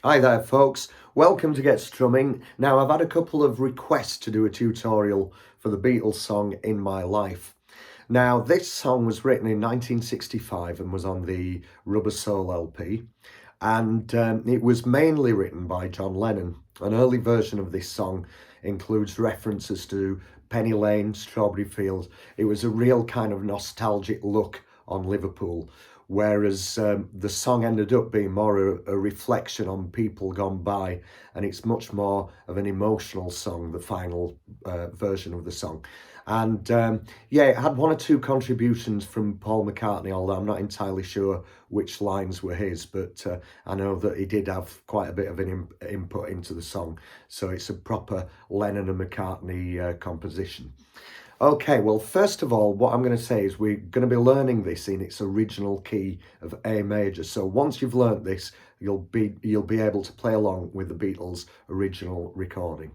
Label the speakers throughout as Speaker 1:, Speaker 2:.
Speaker 1: Hi there folks, welcome to Get Strumming. Now I've had a couple of requests to do a tutorial for the Beatles song In My Life. Now this song was written in 1965 and was on the Rubber Soul LP, and it was mainly written by John Lennon. An early version of this song includes references to Penny Lane, Strawberry Fields. It was a real kind of nostalgic look on Liverpool, whereas the song ended up being more a reflection on people gone by, and it's much more of an emotional song, the final version of the song. And yeah, it had one or two contributions from Paul McCartney, although I'm not entirely sure which lines were his, but I know that he did have quite a bit of an input into the song, so it's a proper Lennon and McCartney composition. Okay, well, first of all, what I'm going to say is we're going to be learning this in its original key of A major. So once you've learnt this, you'll be able to play along with the Beatles' original recording.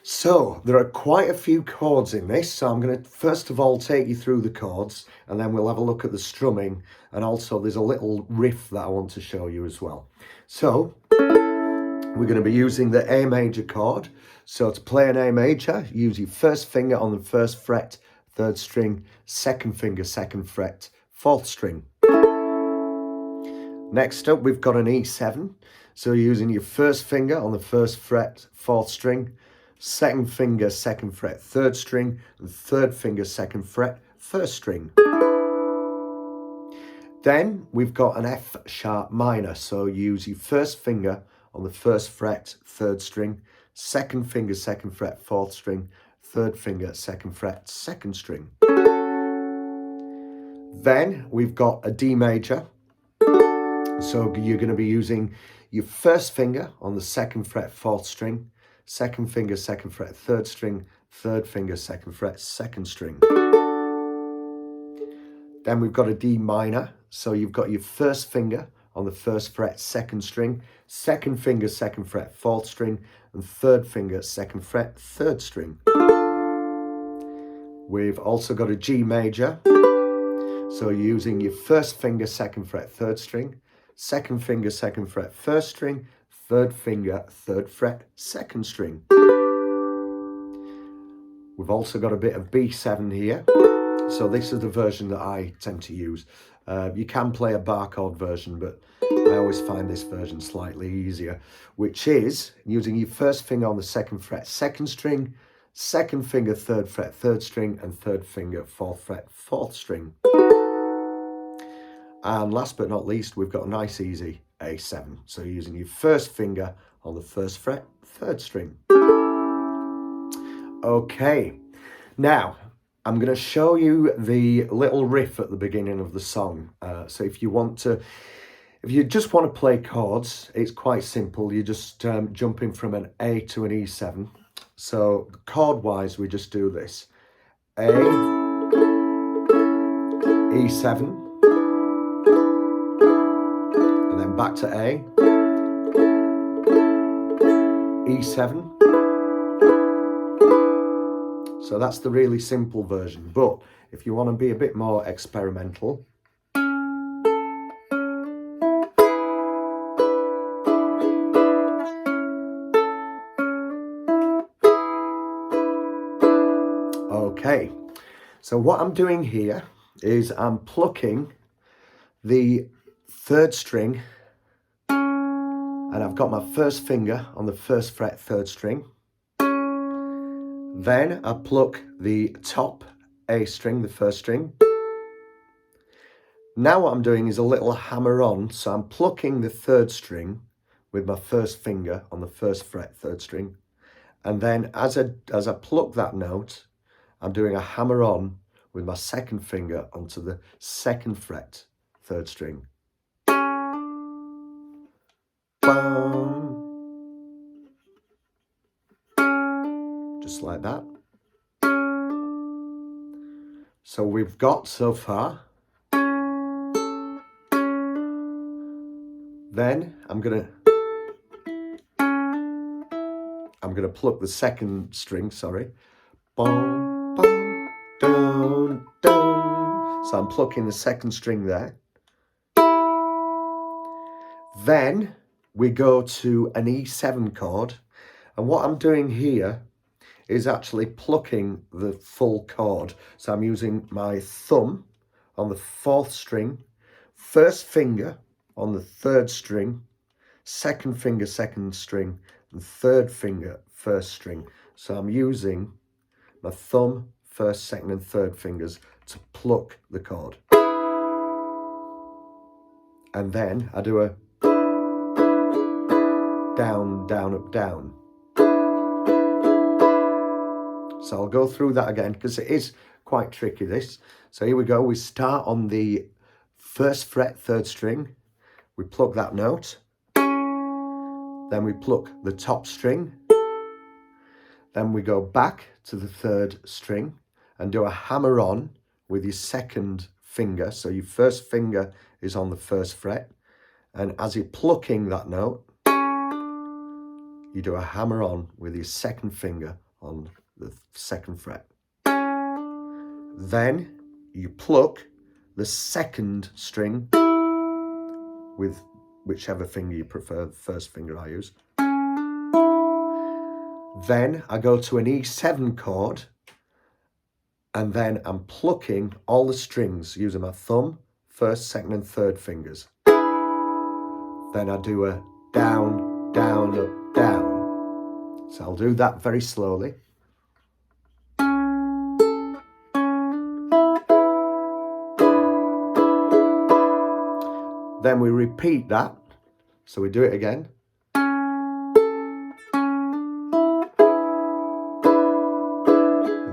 Speaker 1: So there are quite a few chords in this, so I'm going to first of all take you through the chords, and then we'll have a look at the strumming, and also there's a little riff that I want to show you as well. So we're going to be using the A major chord. So to play an A major, use your first finger on the first fret, third string, second finger, second fret, fourth string. Next up, we've got an E7. So using your first finger on the first fret, fourth string, second finger, second fret, third string, and third finger, second fret, first string. Then we've got an F sharp minor. So use your first finger on the first fret, third string, second finger, second fret, fourth string, third finger, second fret, second string. Then we've got a D major. So you're going to be using your first finger on the second fret, fourth string, second finger, second fret, third string, third finger, second fret, second string. Then we've got a D minor. So you've got your first finger on the first fret, second string, second finger, second fret, fourth string, and third finger, second fret, third string. We've also got a G major. So using your first finger, second fret, third string, second finger, second fret, first string, third finger, third fret, second string. We've also got a bit of B7 here. So this is the version that I tend to use. You can play a bar chord version, but I always find this version slightly easier, which is using your first finger on the second fret, second string, second finger, third fret, third string, and third finger, fourth fret, fourth string. And last but not least, we've got a nice easy A7. So using your first finger on the first fret, third string. Okay, now I'm going to show you the little riff at the beginning of the song. So if you just want to play chords, it's quite simple. You just jump in from an A to an E7. So chord-wise, we just do this. A, E7, and then back to A, E7. So that's the really simple version. But if you want to be a bit more experimental, okay, so what I'm doing here is I'm plucking the third string, and I've got my first finger on the first fret, third string. Then I pluck the top A string, the first string. Now what I'm doing is a little hammer on, so I'm plucking the third string with my first finger on the first fret, third string. And then as I pluck that note, I'm doing a hammer on with my second finger onto the second fret, third string. Bum. Just like that. So we've got so far. Then I'm gonna pluck the second string, sorry. Bum, bum, dun, dun. So I'm plucking the second string there. Then we go to an E7 chord, and what I'm doing here is actually plucking the full chord. So I'm using my thumb on the 4th string, first finger on the 3rd string, second finger 2nd string, and 3rd finger 1st string. So I'm using my thumb, 1st, 2nd and 3rd fingers to pluck the chord. And then I do a down, down, up, down. So I'll go through that again because it is quite tricky, this. So here we go. We start on the 1st fret, 3rd string. We pluck that note. Then we pluck the top string. Then we go back to the 3rd string and do a hammer on with your 2nd finger. So your 1st finger is on the 1st fret. And as you're plucking that note, you do a hammer on with your 2nd finger on the 2nd fret. Then you pluck the 2nd string with whichever finger you prefer, the 1st finger I use. Then I go to an E7 chord, and then I'm plucking all the strings using my thumb, 1st, 2nd and 3rd fingers. Then I do a down, down, up, down. So I'll do that very slowly. Then we repeat that. So we do it again.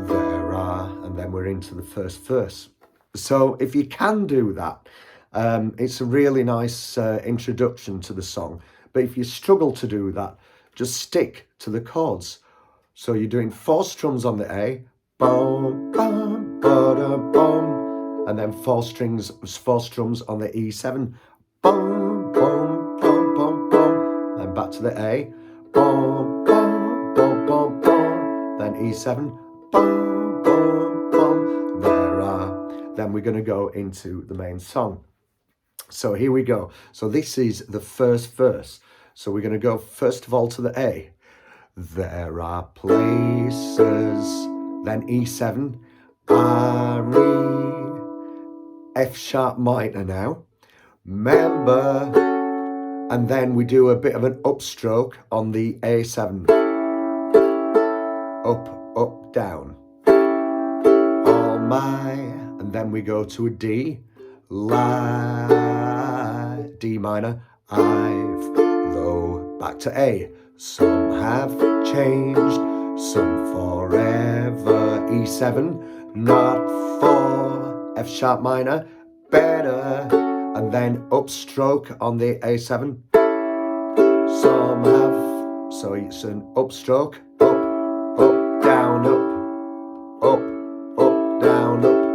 Speaker 1: There are, and then we're into the 1st verse. So if you can do that, it's a really nice introduction to the song. But if you struggle to do that, just stick to the chords. So you're doing 4 strums on the A, boom, boom, boom, boom, and then 4 strums on the E7, boom, boom, boom, boom, boom, then back to the A, boom, boom, boom, boom, boom, then E7, boom, boom, boom, there are. Then we're going to go into the main song. So here we go. So this is the 1st verse. So we're going to go first of all to the A. There are places, then E7, R, E, F sharp minor now, member, and then we do a bit of an upstroke on the A7. Up, up, down. All my, and then we go to a D, La, D minor, I've, low, back to A. Some have changed, some forever. E7, not for F sharp minor, better. And then upstroke on the A7. Some have, so it's an upstroke, up, up, down, up, down, up.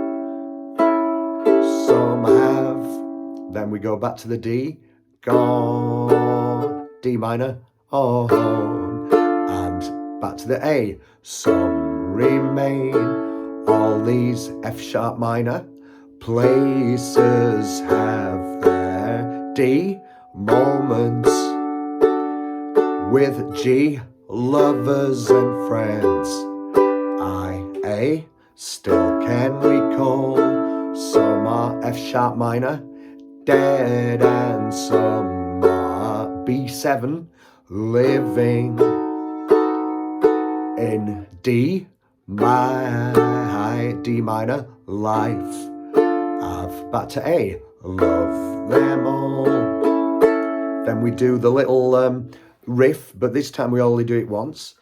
Speaker 1: Some have, then we go back to the D, gone, D minor, on, and back to the A. Some remain, all these F sharp minor places have their D moments with G, lovers and friends. I, A, still can recall, some are F sharp minor, dead, and some are B7, living in D, my D minor, life. I've back to A, love them all. Then we do the little riff, but this time we only do it once.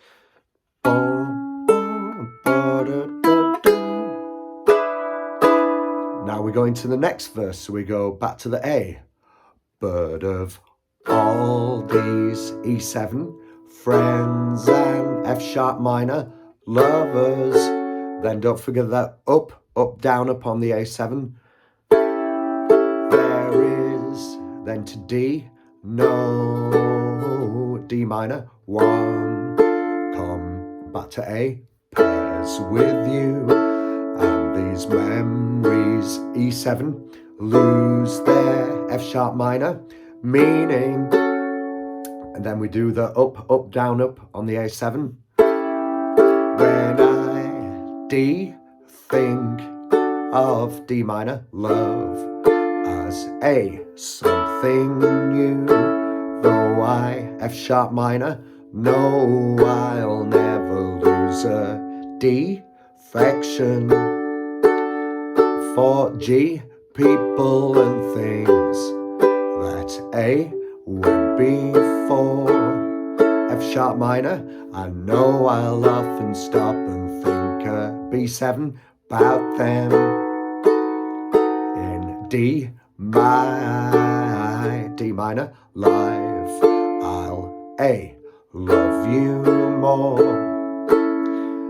Speaker 1: Now we go into the next verse, so we go back to the A. Bird of all these, E7, friends and F sharp minor, lovers. Then don't forget that up, up, down upon the A7. There is, then to D, no, D minor, 1. Come back to A, pairs with you. And these memories, E7, lose their F sharp minor meaning. And then we do the up, up, down, up on the A7. When I think of D minor, love as a something new. Though I F sharp minor, no, I'll never lose a D affection. For G, people and things that A would be for. F sharp minor, I know I'll often stop and think B7 about them. In D, my D minor, live, I'll A, love you more.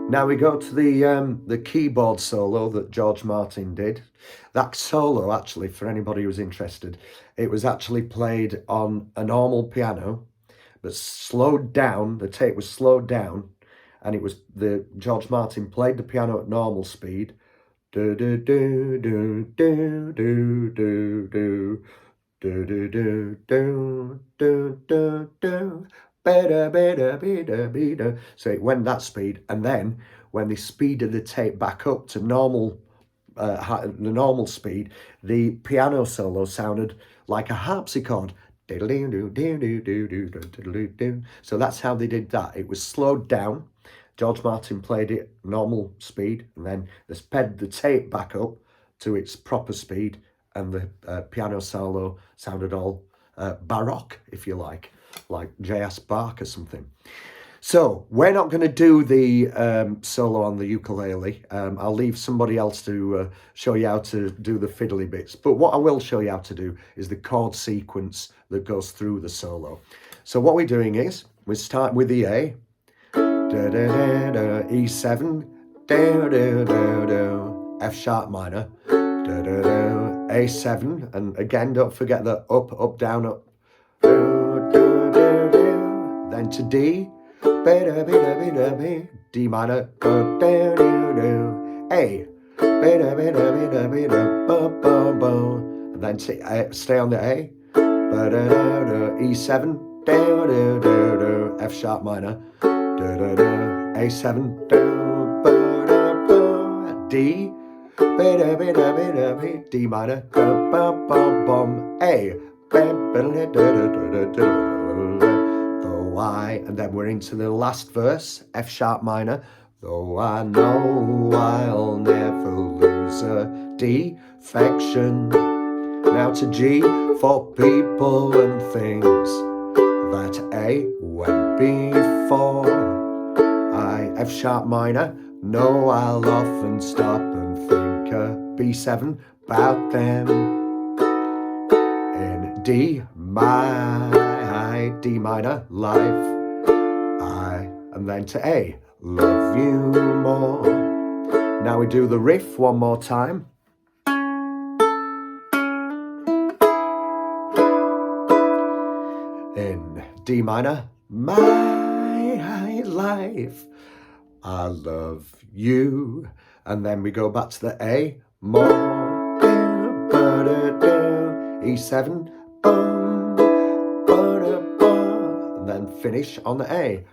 Speaker 1: Now we go to the keyboard solo that George Martin did. That solo, actually, for anybody who's interested, it was actually played on a normal piano, but slowed down. The tape was slowed down, and it was George Martin played the piano at normal speed. Do do do do do do do do do do do do do do do. Better, better, better, better. So it went that speed, and then when they speeded the tape back up to normal, the normal speed, the piano solo sounded like a harpsichord. So that's how they did that. It was slowed down. George Martin played it normal speed, and then they sped the tape back up to its proper speed, and the piano solo sounded all baroque, if you like J.S. Bach or something. So we're not going to do the solo on the ukulele. I'll leave somebody else to show you how to do the fiddly bits. But what I will show you how to do is the chord sequence that goes through the solo. So what we're doing is we start with the A, da, da, da, da, E7, da, da, da, da, F sharp minor, da, da, da, A7, and again don't forget the up, up, down, up, then to D, D minor, A, and then stay on the A, E7, F sharp minor, A7, D, D minor, A, though I, and then we're into the last verse, F sharp minor, though I know I'll never lose a D affection. Now to G, for people and things that A went before. I, F sharp minor, no, I'll often stop and think B7 about them. In D, my D minor, life, I, and then to A, love you more. Now we do the riff one more time. In D minor, my life, I love you. And then we go back to the A, more, E7, and then finish on the A.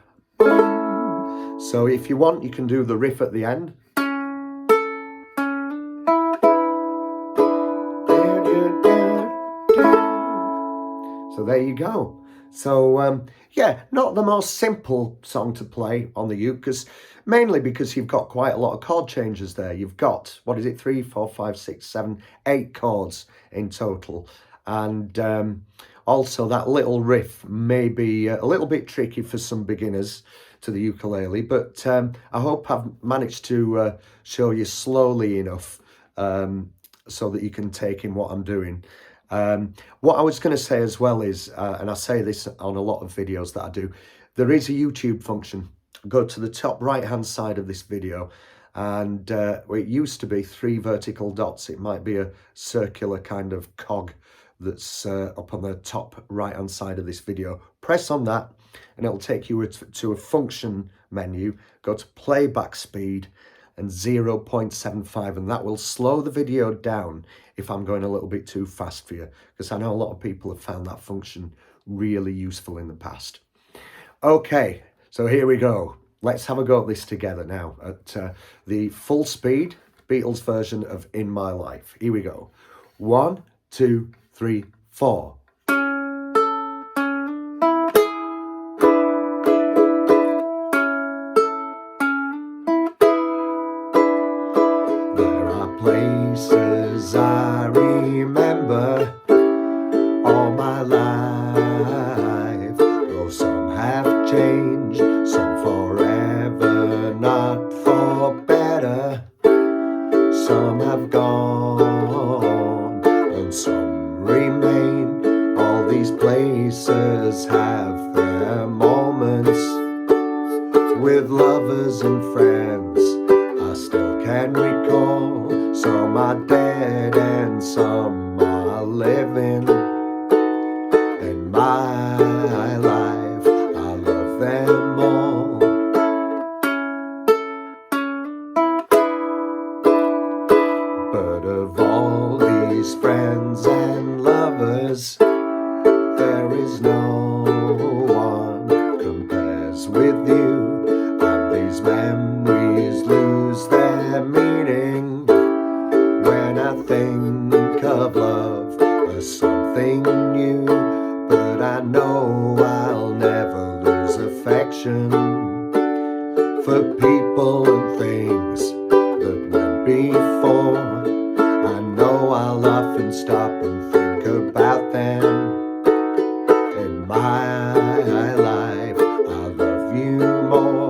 Speaker 1: So if you want, you can do the riff at the end. So there you go. So yeah, not the most simple song to play on the uke, mainly because you've got quite a lot of chord changes there. You've got, what is it, 3, 4, 5, 6, 7, 8 chords in total. And also that little riff may be a little bit tricky for some beginners to the ukulele, but I hope I've managed to show you slowly enough so that you can take in what I'm doing. What I was going to say as well is, and I say this on a lot of videos that I do, there is a YouTube function. Go to the top right hand side of this video, and it used to be 3 vertical dots. It might be a circular kind of cog that's up on the top right hand side of this video. Press on that and it'll take you to a function menu. Go to playback speed and 0.75, and that will slow the video down if I'm going a little bit too fast for you, because I know a lot of people have found that function really useful in the past. Okay, so here we go. Let's have a go at this together now at the full speed Beatles version of In My Life. Here we go. 1, 2, 3, 4. There are places I remember all my life, though some have changed, some forever, not for better. Some have gone and some remain. All these places have their moments with lovers and friends I still can recall. Some are dead and some are living. In my life, I love them all. But of all these friends and lovers, there is no one compares with you. And these memories lose their meaning when I think of love as something new. But I know I'll never lose affection for people and things that went before. I know I'll often stop and think about them. In my life, I love you more.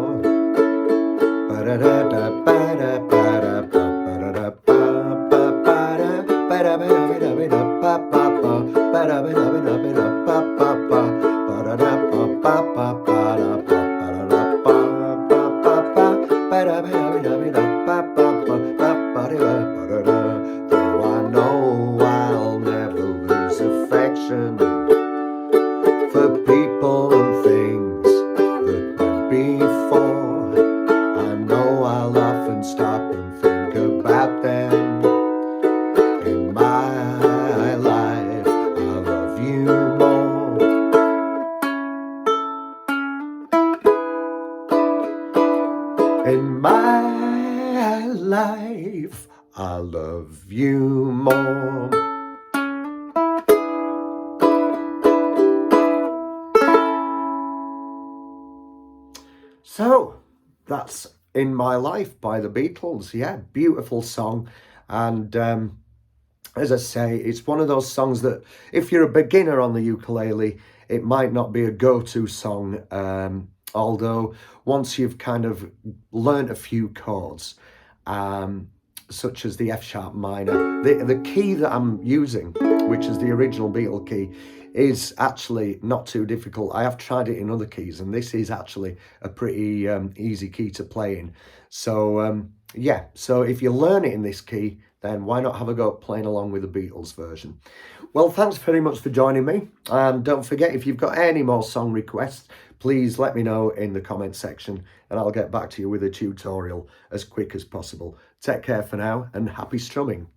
Speaker 1: Though I know I'll never lose affection for people and things that went before. I know I'll often stop and think about them. In my life, I love you more. In my life, I love you more. So that's In My Life by the Beatles. Yeah, beautiful song. And as I say, it's one of those songs that if you're a beginner on the ukulele, it might not be a go-to song. Although once you've kind of learnt a few chords, such as the F sharp minor, the key that I'm using, which is the original Beatle key, is actually not too difficult. I have tried it in other keys, and this is actually a pretty easy key to play in. So yeah, so if you learn it in this key, then why not have a go at playing along with the Beatles version? Well, thanks very much for joining me. And don't forget, if you've got any more song requests, please let me know in the comment section and I'll get back to you with a tutorial as quick as possible. Take care for now and happy strumming.